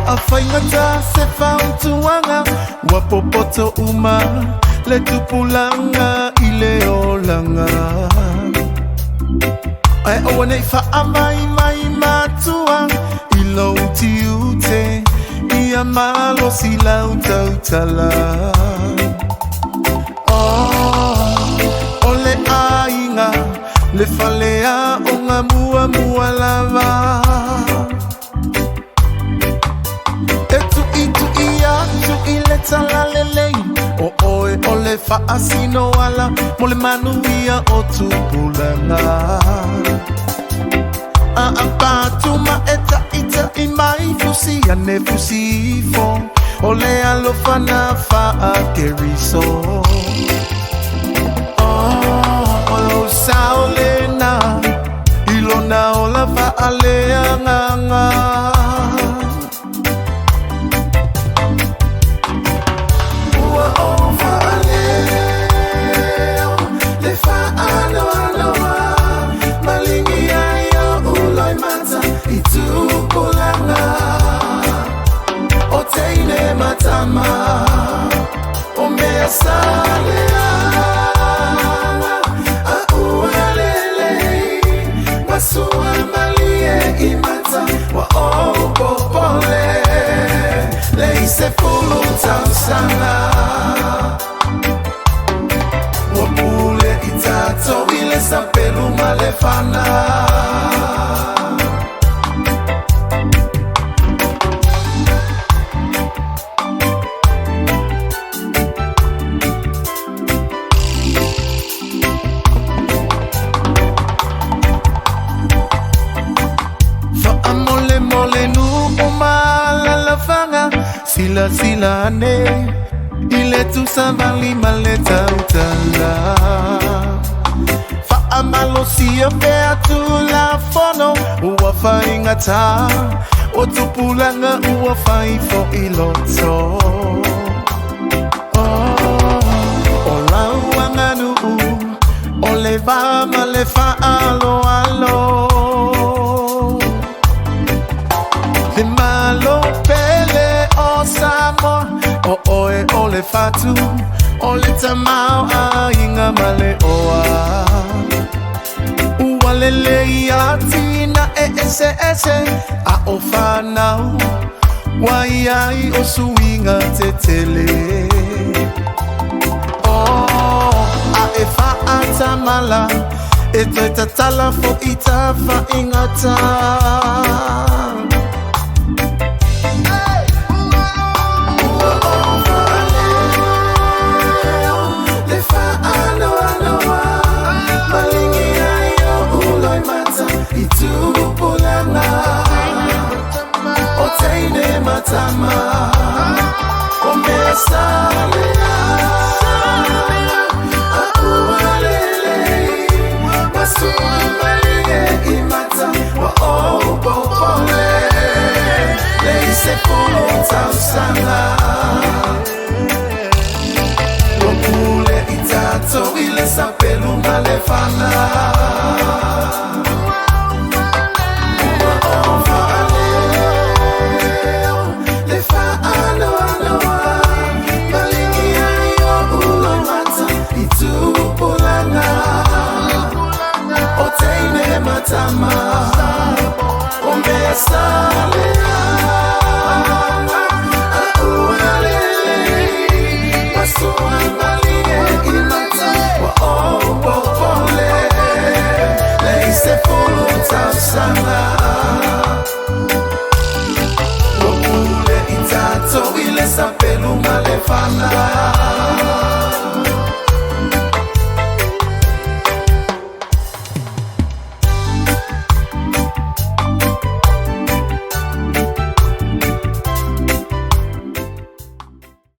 afaingata se fautuanga wapopoto uma le tupulanga ile olanga ai owane fa amai mai matua ilo utiute ia malo sila utautala ole ainga le falea onga mua lava etu itu ia tu ile talalele o oe ole fa asino ala mole manuia o tupulanga apatuma eta ita imai fusi ane fusifo ole alofana fa akeriso olo saolena ilona ola fa aleanga matama omea salea aualele masua malie imata wa opopole leise fulu tausana wapule itato ile sapelu malefana sila ne ile tu savali maleta utala fa amalo sia pe tu la fono uwa fa ingata otupulanga uwa fa ifo iloto ola wanganu ole va male fa alo de malo pele osamo oe ole fatu ole tamau ainga male oa uwalele yatina ese a ofanau waiai osuinga tetele a efa atamala eto tatala fo itafa ingata oteine matama omea salea aualele masua malie imata wa opopole leise fulu tausana wapule itato ile sapelu malefana matama omea salea aualele masua malie imata wa opopole leise fulu tausana